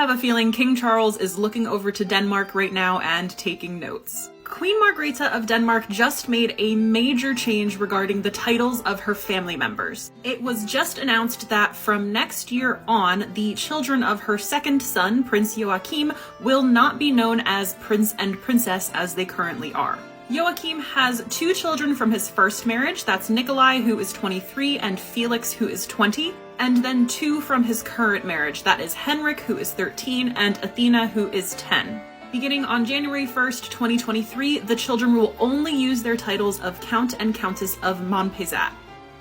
have a feeling King Charles is looking over to Denmark right now and taking notes. Queen Margrethe of Denmark just made a major change regarding the titles of her family members. It was just announced that from next year on, the children of her second son, Prince Joachim, will not be known as Prince and Princess as they currently are. Joachim has 2 children from his first marriage, that's Nikolai, who is 23, and Felix, who is 20, and then 2 from his current marriage, that is Henrik, who is 13, and Athena, who is 10. Beginning on January 1st, 2023, the children will only use their titles of Count and Countess of Montpezat.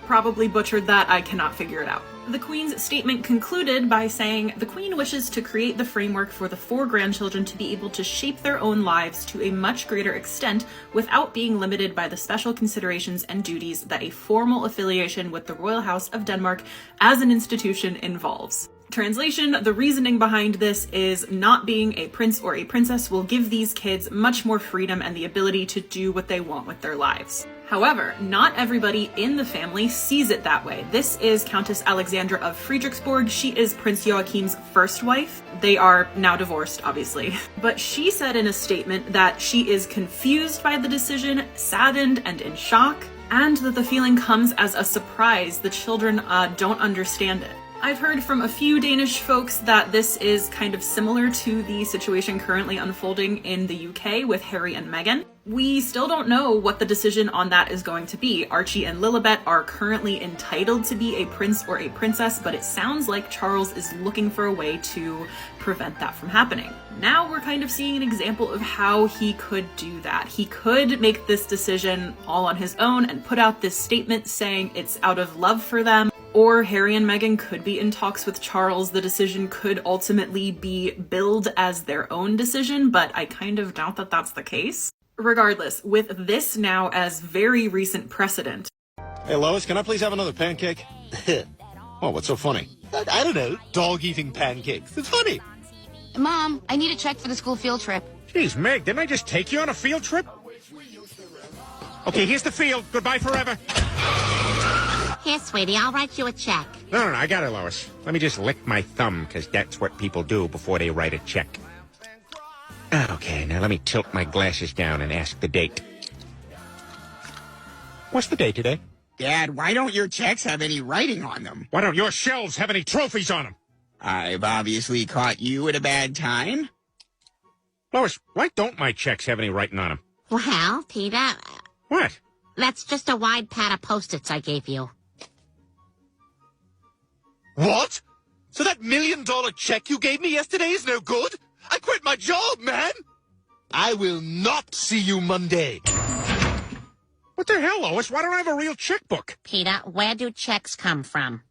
Probably butchered that, I cannot figure it out. The Queen's statement concluded by saying, "The Queen wishes to create the framework for the 4 grandchildren to be able to shape their own lives to a much greater extent without being limited by the special considerations and duties that a formal affiliation with the Royal House of Denmark as an institution involves." Translation, the reasoning behind this is not being a prince or a princess will give these kids much more freedom and the ability to do what they want with their lives. However, not everybody in the family sees it that way. This is Countess Alexandra of Friedrichsborg. She is Prince Joachim's first wife. They are now divorced, obviously. But she said in a statement that she is confused by the decision, saddened and in shock, and that the feeling comes as a surprise. The children don't understand it. I've heard from a few Danish folks that this is kind of similar to the situation currently unfolding in the UK with Harry and Meghan. We still don't know what the decision on that is going to be. Archie and Lilibet are currently entitled to be a prince or a princess, but it sounds like Charles is looking for a way to prevent that from happening. Now we're kind of seeing an example of how he could do that. He could make this decision all on his own and put out this statement saying it's out of love for them. Or Harry and Meghan could be in talks with Charles. The decision could ultimately be billed as their own decision, but I kind of doubt that that's the case. Regardless, with this now as very recent precedent. Hey Lois, can I please have another pancake? Oh, what's so funny? I don't know. Dog eating pancakes. It's funny. Mom, I need a check for the school field trip. Jeez, Meg, didn't I just take you on a field trip? Okay, here's the field. Goodbye forever. Here, sweetie, I'll write you a check. No, I got it, Lois. Let me just lick my thumb, because that's what people do before they write a check. Okay, now let me tilt my glasses down and ask the date. What's the date today? Dad, why don't your checks have any writing on them? Why don't your shelves have any trophies on them? I've obviously caught you at a bad time. Lois, why don't my checks have any writing on them? Well, Peter, What? that's just a wide pad of Post-its I gave you. What? So that $1 million check you gave me yesterday is no good? I quit my job, man! I will not see you Monday. What the hell, Lois? Why don't I have a real checkbook? Peter, where do checks come from?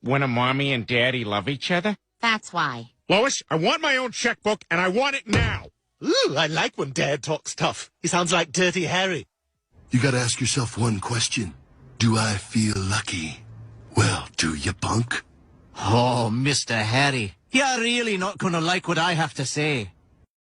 When a mommy and daddy love each other? That's why. Lois, I want my own checkbook, and I want it now. Ooh, I like when Dad talks tough. He sounds like Dirty Harry. You gotta ask yourself one question. Do I feel lucky? Well, do you, punk? Oh, Mr. Harry, you're really not gonna like what I have to say.